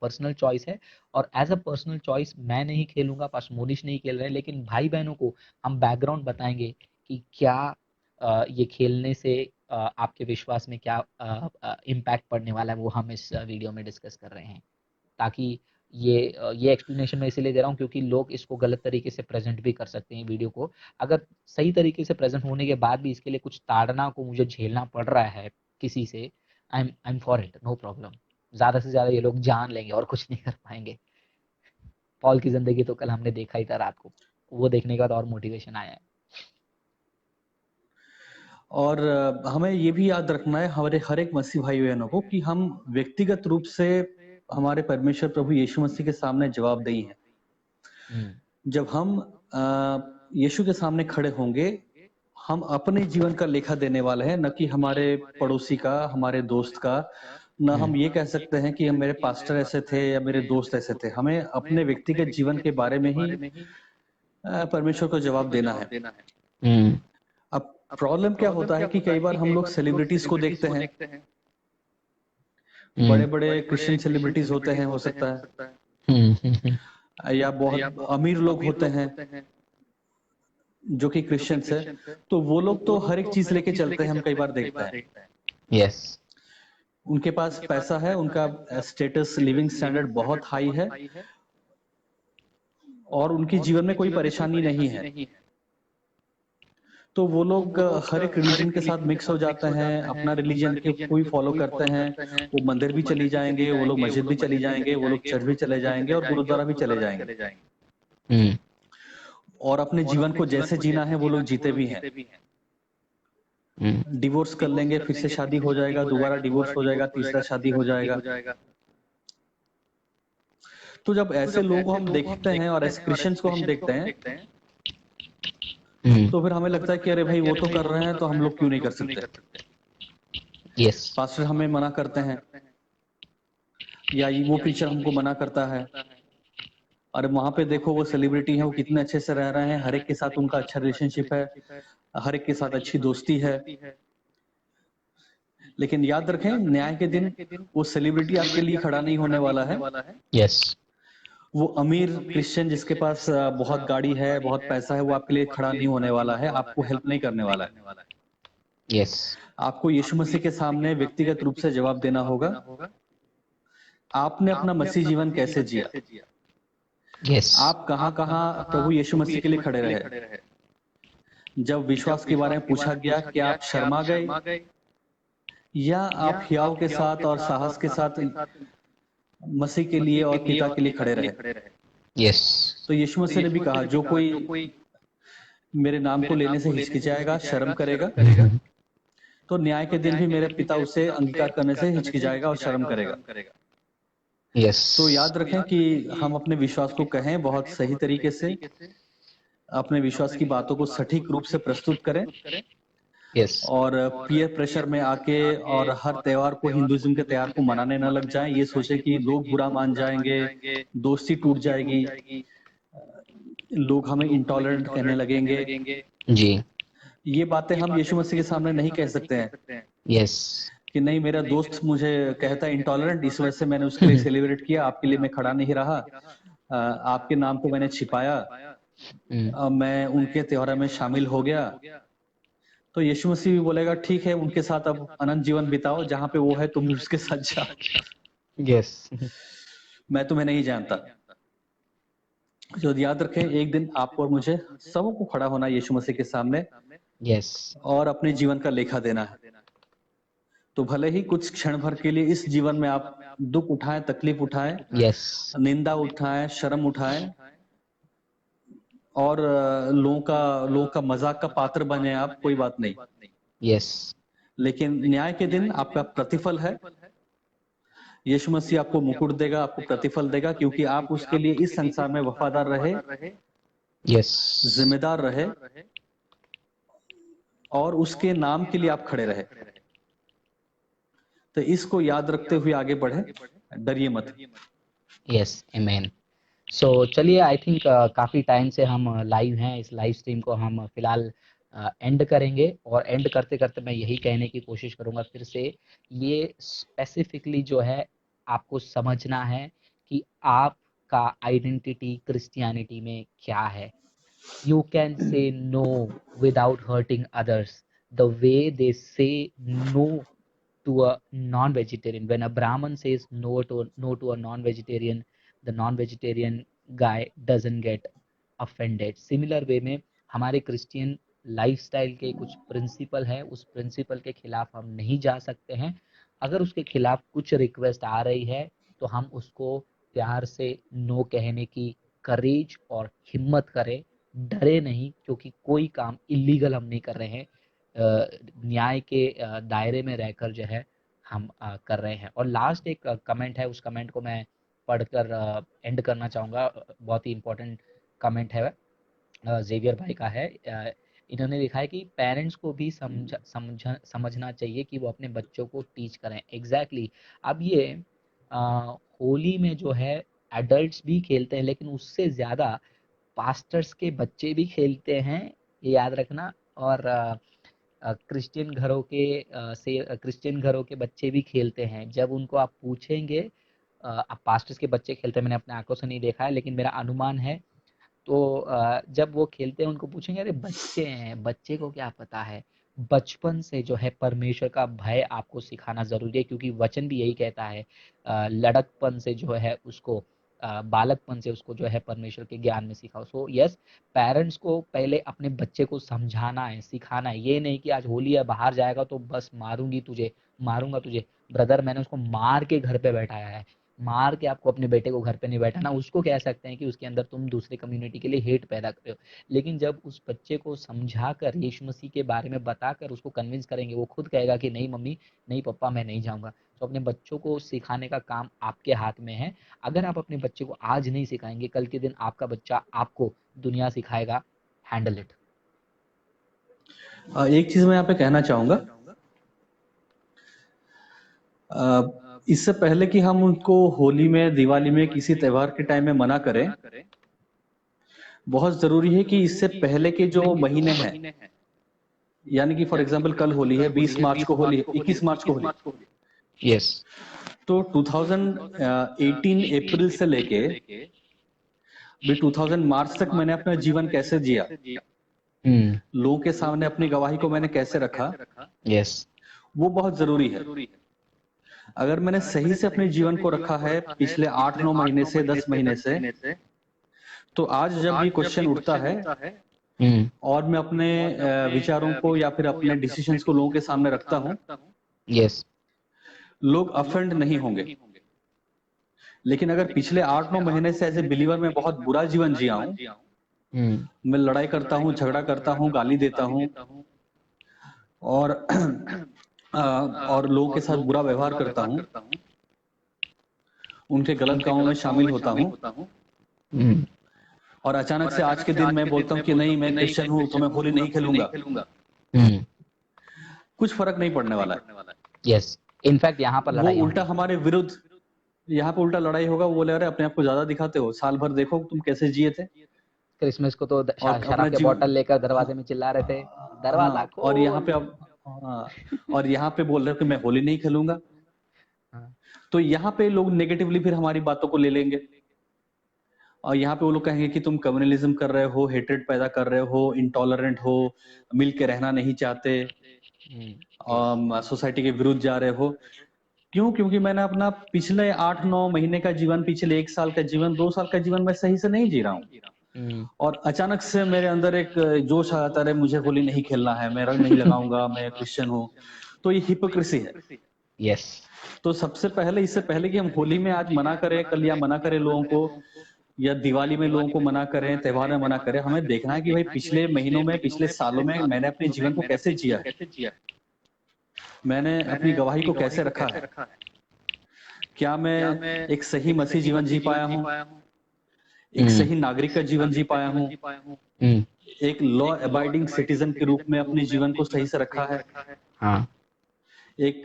पर्सनल चॉइस है, और एज अ पर्सनल चॉइस मैं नहीं खेलूंगा, पास्टर मोनिश नहीं खेल रहे हैं, लेकिन भाई बहनों को हम बैकग्राउंड बताएंगे कि क्या ये खेलने से आपके विश्वास में क्या इम्पैक्ट पड़ने वाला है, वो हम इस वीडियो में डिस्कस कर रहे हैं। ताकि ये एक्सप्लेनेशन मैं इसीलिए दे रहा हूँ क्योंकि लोग इसको गलत तरीके से प्रेजेंट भी कर सकते हैं वीडियो को। अगर सही तरीके से प्रेजेंट होने के बाद भी इसके लिए कुछ ताड़ना को मुझे झेलना पड़ रहा है किसी से, I am for it, no problem. ज्यादा से ज्यादा ये लोग जान लेंगे और कुछ नहीं कर पाएंगे। पॉल की जिंदगी तो कल हमने देखा ही था रात को, वो देखने के बाद और मोटिवेशन आया है। और हमें ये भी याद रखना है हमारे हर एक मसीह भाई बहनों को कि हम व्यक्तिगत रूप से हमारे परमेश्वर प्रभु यीशु मसीह के सामने जवाबदेही हैं। जब हम यीशु के सामने खड़े होंगे, हम अपने जीवन का लेखा देने वाले हैं, न कि हमारे पड़ोसी का, हमारे दोस्त का। न हम ये कह सकते हैं कि हम मेरे पास्टर ऐसे थे या मेरे दोस्त ऐसे थे। हमें अपने व्यक्तिगत जीवन के बारे में ही परमेश्वर को जवाब देना है। अब प्रॉब्लम क्या होता है कि कई बार हम लोग सेलिब्रिटीज को देखते हैं, बड़े बड़े क्रिश्चियन सेलिब्रिटीज होते हैं, हो सकता है, या बहुत अमीर लोग होते हैं जो कि क्रिश्चियंस है, तो वो लोग तो हर एक चीज लेके चलते हैं। हम कई बार देखते हैं यस, उनके पास पैसा है, उनका स्टेटस, लिविंग स्टैंडर्ड बहुत हाई है, और उनके जीवन में कोई परेशानी नहीं है। तो वो लोग हर एक रिलीजन के साथ मिक्स हो जाते हैं, अपना रिलीजन के कोई फॉलो करते हैं। वो मंदिर भी चली जाएंगे, वो लोग मस्जिद भी चली जाएंगे, वो लोग चर्च भी चले जाएंगे, और गुरुद्वारा भी चले जाएंगे, और अपने जीवन को जैसे जीना है वो लोग जीते भी हैं। डिवोर्स कर लेंगे, फिर से शादी हो जाएगा, दोबारा डिवोर्स हो जाएगा, तीसरा शादी हो जाएगा। तो जब ऐसे लोग हम देखते हैं और ऐसे क्रिश्चियंस को हम देखते हैं, तो फिर हमें लगता है कि अरे भाई वो तो कर रहे हैं, तो हम लोग क्यों नहीं कर सकते। यस, पास्टर हमें मना करते हैं, या वो प्रीचर हमको मना करता है, और वहां पे देखो वो सेलिब्रिटी है, वो कितने अच्छे से रह रहे हैं, हर एक के साथ उनका अच्छा रिलेशनशिप है, हर एक के साथ अच्छी दोस्ती है। लेकिन याद रखें, न्याय के दिन वो सेलिब्रिटी आपके लिए खड़ा नहीं होने वाला है। यस, वो अमीर क्रिश्चियन जिसके पास बहुत गाड़ी है, बहुत पैसा है, वो आपके लिए खड़ा नहीं होने वाला है, आपको हेल्प नहीं करने वाला है। यस, आपको यीशु मसीह के सामने व्यक्तिगत रूप से जवाब देना होगा, आपने अपना मसीह जीवन कैसे जिया, यस, आप कहां कहां प्रभु यीशु मसीह के लिए खड़े रहे। जब विश्वास के बारे में पूछा गया, क्या आप शर्मा गए, या आप हियाव के साथ और साहस के साथ मसीह के लिए और पिता के लिए खड़े रहे। यस, तो यीशु मसीह ने भी कहा, जो कोई मेरे नाम को लेने से हिचकिचाएगा, शर्म करेगा, तो न्याय के दिन भी मेरे पिता उसे अंगीकार करने से हिचकिचाएगा और शर्म करेगा। यस। तो याद रखें कि हम अपने विश्वास को कहें बहुत सही तरीके से, अपने विश्वास की बातों को सटीक रूप से प्रस्तुत करें, यस। और पीयर प्रेशर में आके और हर त्योहार को, हिंदुइज्म के त्योहार को मनाने न लग जाएं। ये सोचे कि लोग बुरा मान जाएंगे, दोस्ती टूट जाएगी, लोग हमें इंटॉलरेंट कहने लगेंगे। जी। ये बातें हम यीशु मसीह के सामने नहीं कह सकते हैं यस। कि नहीं, मेरा दोस्त मुझे कहता है इंटॉलरेंट, इस वजह से मैंने उसके लिए सेलिब्रेट किया, आपके लिए मैं खड़ा नहीं रहा, आपके नाम को मैंने छिपाया, मैं उनके त्योहार में शामिल हो गया। तो यीशु मसीह भी बोलेगा ठीक है, उनके साथ अब अनंत जीवन बिताओ, जहां पे वो है तुम भी उसके साथ जाओ, यस। मैं तुम्हें नहीं जानता। जो याद रखें, एक दिन आपको और मुझे सबको खड़ा होना है यीशु मसीह के सामने, यस। और अपने जीवन का लेखा देना है। तो भले ही कुछ क्षण भर के लिए इस जीवन में आप दुख उठाएं, तकलीफ उठाएं, यस। निंदा उठाएं, शर्म उठाएं, और लोगों का मजाक का पात्र बने आप, कोई बात नहीं। यस। लेकिन न्याय के दिन आपका प्रतिफल है, यीशु मसीह आपको मुकुट देगा, आपको प्रतिफल देगा, क्योंकि आप उसके लिए इस संसार में वफादार रहे, यस। जिम्मेदार रहे, और उसके नाम के लिए आप खड़े रहे। तो इसको याद रखते हुए आगे बढ़े, डरिए मत। यस, आमेन। सो चलिए, आई थिंक काफ़ी टाइम से हम लाइव हैं। इस लाइव स्ट्रीम को हम फिलहाल एंड करेंगे, और एंड करते करते मैं यही कहने की कोशिश करूँगा फिर से, ये स्पेसिफिकली जो है आपको समझना है कि आपका आइडेंटिटी क्रिश्चियनिटी में क्या है। You can say no without hurting others, the way they say no to a non-vegetarian. When a Brahmin says no to a non-vegetarian, the non-vegetarian guy doesn't get offended. Similar way में हमारे Christian lifestyle के कुछ principal है, उस principal के खिलाफ हम नहीं जा सकते हैं। अगर उसके खिलाफ कुछ रिक्वेस्ट आ रही है तो हम उसको प्यार से नो कहने की करेज और हिम्मत करें, डरे नहीं, क्योंकि कोई काम इलीगल हम नहीं कर रहे हैं, न्याय के दायरे में रहकर जो है हम कर रहे हैं। और लास्ट एक कमेंट है, उस कमेंट को मैं पढ़कर एंड करना चाहूँगा। बहुत ही इम्पोर्टेंट कमेंट है, जेवियर भाई का है। इन्होंने लिखा है कि पेरेंट्स को भी समझना चाहिए कि वो अपने बच्चों को टीच करें। एग्जैक्टली अब ये होली में जो है एडल्ट्स भी खेलते हैं, लेकिन उससे ज़्यादा पास्टर्स के बच्चे भी खेलते हैं, ये याद रखना। और क्रिश्चियन घरों के बच्चे भी खेलते हैं। जब उनको आप पूछेंगे, अब पास्टर्स के बच्चे खेलते हैं, मैंने अपने आंखों से नहीं देखा है, लेकिन मेरा अनुमान है। तो जब वो खेलते हैं उनको पूछेंगे, अरे बच्चे हैं, बच्चे को क्या पता है। बचपन से जो है परमेश्वर का भय आपको सिखाना जरूरी है, क्योंकि वचन भी यही कहता है, लड़कपन से जो है उसको, बालकपन से उसको जो है परमेश्वर के ज्ञान में सिखाओ। सो यस, पेरेंट्स को पहले अपने बच्चे को समझाना है, सिखाना है। ये नहीं कि आज होली है, बाहर जाएगा तो बस मारूंगा तुझे। ब्रदर, मैंने उसको मार के घर पे बैठाया है, मार के आपको अपने बेटे को घर पे नहीं बैठाना। उसको कह सकते हैं कि उसके अंदर तुम दूसरे कम्युनिटी के लिए हेट पैदा कर रहे हो, लेकिन जब उस बच्चे को समझाकर, यीशु मसीह के बारे में बताकर उसको कन्विंस करेंगे, वो खुद कहेगा कि नहीं मम्मी, नहीं पापा, मैं नहीं जाऊंगा। तो अपने बच्चों को सिखाने का काम आपके हाथ में है। अगर आप अपने बच्चे को आज नहीं सिखाएंगे, कल के दिन आपका बच्चा आपको दुनिया सिखाएगा। Handle it. एक चीज मैं यहाँ पे कहना चाहूंगा, इससे पहले कि हम उनको होली में, दिवाली में, किसी त्योहार के टाइम में मना करें, बहुत जरूरी है कि इससे पहले के जो महीने हैं, यानी कि फॉर एग्जांपल कल होली है, 20 मार्च को होली है, 21 मार्च को होली, यस। तो 2018 अप्रैल से लेके भी 2000 मार्च तक मैंने अपना जीवन कैसे जिया, लोगों के सामने अपनी गवाही को मैंने कैसे रखा, यस। वो बहुत जरूरी है। अगर मैंने सही से अपने जीवन को रखा है पिछले 8-9 महीने से, 10 महीने से, तो आज जब ये क्वेश्चन उठता है और मैं अपने विचारों को या फिर अपने डिसीजंस को लोगों के सामने रखता हूं, यस, लोग अफेंड नहीं होंगे। लेकिन अगर पिछले 8-9 महीने से एज ए बिलीवर मैं बहुत बुरा जीवन जिया हूं, मैं लड़ाई करता हूँ, झगड़ा करता हूँ, गाली देता हूँ और और लोगों के साथ बुरा व्यवहार करता हूँ, उनके गलत कामों में शामिल होता हूँ और अचानक से आज के दिन मैं बोलता हूँ कि नहीं, मैं क्रिश्चियन हूँ तो मैं होली नहीं खेलूंगा, कुछ फर्क नहीं पड़ने वाला है। यस, इनफैक्ट यहाँ पर वो लड़ाई उल्टा हमारे विरुद्ध, यहाँ पे उल्टा लड़ाई होगा। वो बोले अरे अपने आप को ज्यादा दिखाते हो, साल भर देखो तुम कैसे जिए थे क्रिसमस को तो और शराब अपना के बॉटल लेकर दरवाजे में चिल्ला रहे थे, दरवाजा हाँ, और यहाँ खोल। पे अब और यहाँ पे बोल रहे हो कि मैं होली नहीं खेलूंगा। हाँ, तो यहाँ पे लोग नेगेटिवली फिर हमारी बातों को ले लेंगे और यहाँ पे वो लोग कहेंगे कि तुम कम्युनलिज्म कर रहे हो, हेट्रेड पैदा कर रहे हो, इंटॉलरेंट हो, मिल के रहना नहीं चाहते, सोसाइटी के विरुद्ध जा रहे हो। क्यों? क्योंकि मैंने अपना पिछले 8-9 महीने का जीवन, पिछले 1 साल का जीवन, 2 साल का जीवन मैं सही से नहीं जी रहा हूँ और अचानक से मेरे अंदर एक जोश आता है, मुझे होली नहीं खेलना है, मैं रंग नहीं लगाऊंगा, मैं क्रिश्चियन हूँ। तो ये हिपोक्रेसी है। यस, तो सबसे पहले, इससे पहले कि हम होली में आज मना करें कल या मना करें लोगों को, या दिवाली में लोगों को मना करें, त्योहार में मना करें, हमें देखना है कि भाई पिछले महीनों में, पिछले सालों में मैंने अपने जीवन को कैसे जिया है, मैंने अपनी गवाही को कैसे रखा है, क्या मैं एक सही मसीह जीवन जी पाया हूँ, एक सही नागरिक का जीवन जी पाया हूँ, एक लॉ अबाइडिंग सिटीजन के रूप में अपने जीवन को सही से रखा है, हाँ, एक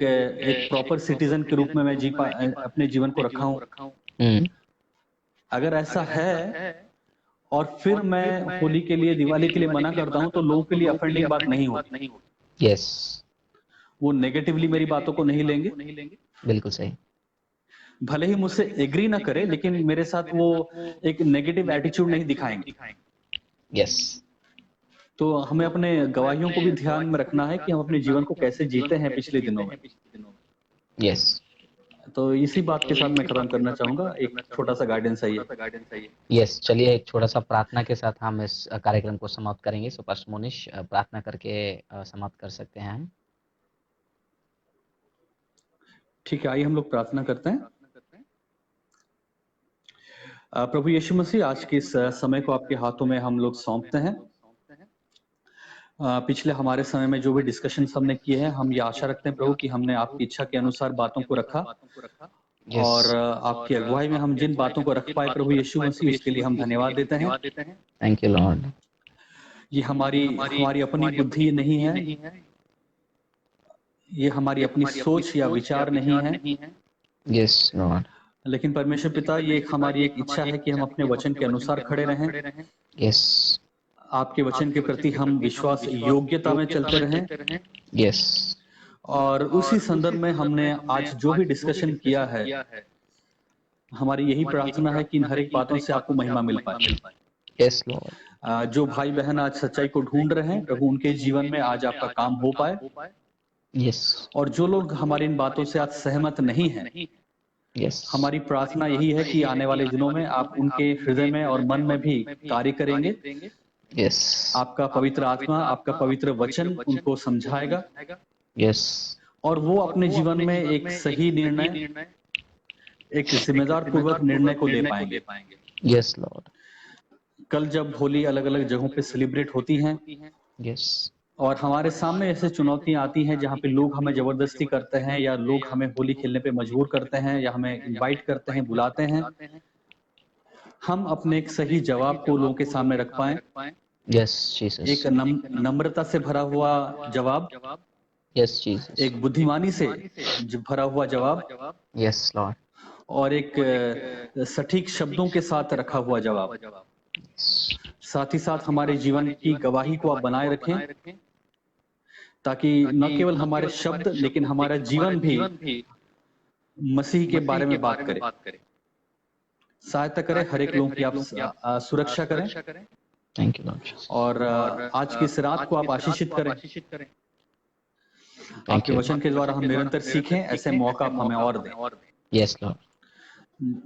प्रॉपर सिटीजन के रूप में मैं अपने जीवन को रखा हूँ। अगर ऐसा है और फिर मैं होली के लिए, दिवाली के लिए मना करता हूं तो लोगों के लिए ऑफेंडिंग बात नहीं होगी। यस, वो नेगेटिवली मेरी बातों को नहीं लेंगे, बिल्कुल सही। भले ही मुझसे एग्री ना करे, लेकिन मेरे साथ वो एक नेगेटिव एटीट्यूड नहीं दिखाएंगे। यस, तो हमें अपने गवाहियों को भी ध्यान में रखना है कि हम अपने जीवन को कैसे जीते हैं पिछले दिनों में। यस, तो इसी बात के साथ मैं खत्म करना चाहूंगा, एक छोटा सा गाइडेंस है ये। यस, चलिए एक छोटा सा प्रार्थना के साथ हम इस कार्यक्रम को समाप्त करेंगे। सो पास्टर मोनिश, प्रार्थना करके समाप्त कर सकते हैं हम। ठीक है, आइए हम लोग प्रार्थना करते हैं। प्रभु यीशु मसीह, आज के इस समय को आपके हाथों में हम लोग सौंपते हैं। पिछले हमारे समय में जो भी डिस्कशन हमने किए हैं, हम ये आशा रखते हैं प्रभु कि हमने आपकी इच्छा के अनुसार बातों को रखा और आपकी अगुवाई में हम जिन बातों को रख पाए प्रभु यीशु मसीह, उसके लिए हम धन्यवाद देते हैं। Thank you Lord. ये हमारी अपनी बुद्धि नहीं है, ये हमारी अपनी सोच या विचार नहीं है। Yes Lord. लेकिन परमेश्वर पिता, ये हमारी एक इच्छा है कि हम अपने वचन के अनुसार खड़े रहें। यस, आपके वचन के प्रति हम विश्वास योग्यता में चलते रहें। यस, और उसी संदर्भ में हमने आज जो भी डिस्कशन किया है, हमारी यही प्रार्थना है कि इन हर एक बातों से आपको महिमा मिल पाए। Yes Lord. जो भाई बहन आज सच्चाई को ढूंढ रहे हैं प्रभु, उनके जीवन में आज आपका काम हो पाए। यस, और जो लोग हमारी इन बातों से आज सहमत नहीं हैं, यस, हमारी प्रार्थना यही है कि आने वाले दिनों में आप उनके हृदय में और मन में भी कार्य करेंगे। यस, आपका पवित्र आत्मा, आपका पवित्र वचन उनको समझाएगा। यस, और वो अपने जीवन में एक सही निर्णय, एक जिम्मेदार पूर्वक निर्णय को ले पाएंगे। Yes Lord. कल जब होली अलग अलग जगहों पे सेलिब्रेट होती हैं, यस, और हमारे सामने ऐसे चुनौतियां आती हैं जहाँ पे लोग हमें जबरदस्ती करते हैं, या लोग हमें होली खेलने पे मजबूर करते हैं, या हमें इनवाइट करते हैं, बुलाते हैं, हम अपने एक सही जवाब को लोगों के सामने रख पाएं। Yes Jesus. एक नम्रता से भरा हुआ जवाब, यस जीसस। एक बुद्धिमानी से भरा हुआ जवाब, यस लॉर्ड। और एक सटीक शब्दों के साथ रखा हुआ जवाब। साथ ही साथ हमारे जीवन की गवाही को आप बनाए रखें, ताकि न केवल हमारे शब्द लेकिन हमारा जीवन भी मसीह के बारे में बात करे। सहायता करें, हर एक लोगों की आप सुरक्षा करें। Thank you Lord. और आज की इस रात को आप आशीषित करें। आपके वचन के द्वारा हम निरंतर सीखें, ऐसे मौका आप हमें और दें। Yes Lord.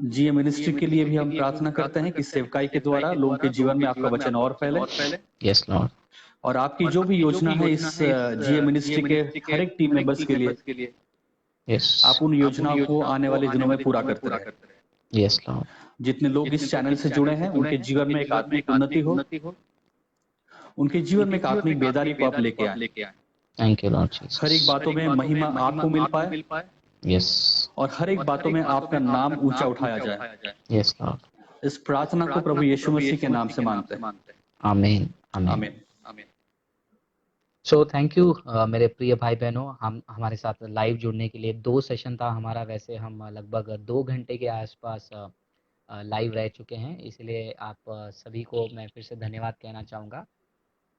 जीए मिनिस्ट्री के लिए भी हम प्रार्थना करते हैं कि सेवकाई के द्वारा लोगों के जीवन में आपका वचन और फैले। Yes Lord. और आपकी जो भी योजना है इस जीए मिनिस्ट्री के हर एक टीम मेंबर्स के लिए, यस, आप उन योजनाओं को आने वाले दिनों में पूरा करते रहे। Yes Lord. जितने लोग इस चैनल से जुड़े हैं उनके जीवन में एक आत्मिक उन्नति हो, उनके जीवन में एक आत्मिक बेदारी को आप लेके आए। Thank you Lord Jesus. हर एक बातों में महिमा आपको मिल पाए यस और हर एक बातों में आपका नाम ऊंचा उठाया जाए। Yes Lord. इस प्रार्थना को प्रभु यीशु मसीह के नाम से मांगते हैं। आमीन आमीन। आमीन। सो थैंक यू मेरे प्रिय भाई बहनों, हम हमारे साथ लाइव जुड़ने के लिए। 2 सेशन था हमारा, वैसे हम लगभग 2 घंटे के आसपास लाइव रह चुके हैं, इसलिए आप सभी को मैं फिर से धन्यवाद कहना चाहूँगा।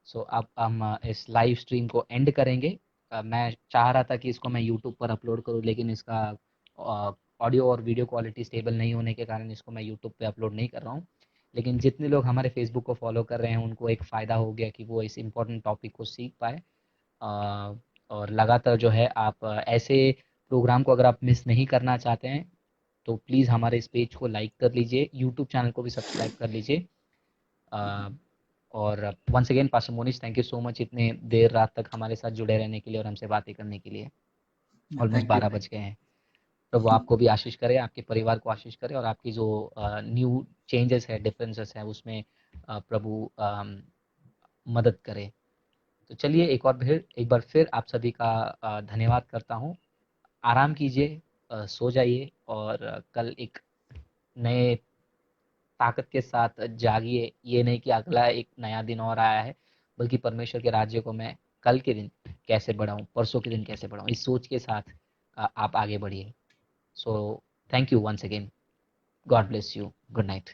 सो अब हम इस लाइव स्ट्रीम को एंड करेंगे। मैं चाह रहा था कि इसको मैं यूट्यूब पर अपलोड करूँ, लेकिन इसका ऑडियो और वीडियो क्वालिटी स्टेबल नहीं होने के कारण इसको मैं यूट्यूब पे अपलोड नहीं कर रहा हूँ। लेकिन जितने लोग हमारे फेसबुक को फॉलो कर रहे हैं उनको एक फ़ायदा हो गया कि वो इस इम्पोर्टेंट टॉपिक को सीख पाए। और लगातार जो है आप ऐसे प्रोग्राम को अगर आप मिस नहीं करना चाहते हैं तो प्लीज़ हमारे इस पेज को लाइक कर लीजिए, यूट्यूब चैनल को भी सब्सक्राइब कर लीजिए। और once again pastor Monish, thank you so much इतने देर रात तक हमारे साथ जुड़े रहने के लिए और हमसे बातें करने के लिए। ऑलमोस्ट 12 बज गए हैं। प्रभु आपको भी आशीष करे, आपके परिवार को आशीष करे और आपकी जो न्यू चेंजेस है, डिफरेंसेस है, उसमें प्रभु मदद करे। तो चलिए एक बार फिर आप सभी का धन्यवाद करता हूँ। आराम कीजिए, सो जाइए और कल एक नए ताकत के साथ जागिए। ये नहीं कि अगला एक नया दिन और आया है, बल्कि परमेश्वर के राज्य को मैं कल के दिन कैसे बढ़ाऊं, परसों के दिन कैसे बढ़ाऊं, इस सोच के साथ आप आगे बढ़िए। So thank you once again. God bless you. Good night.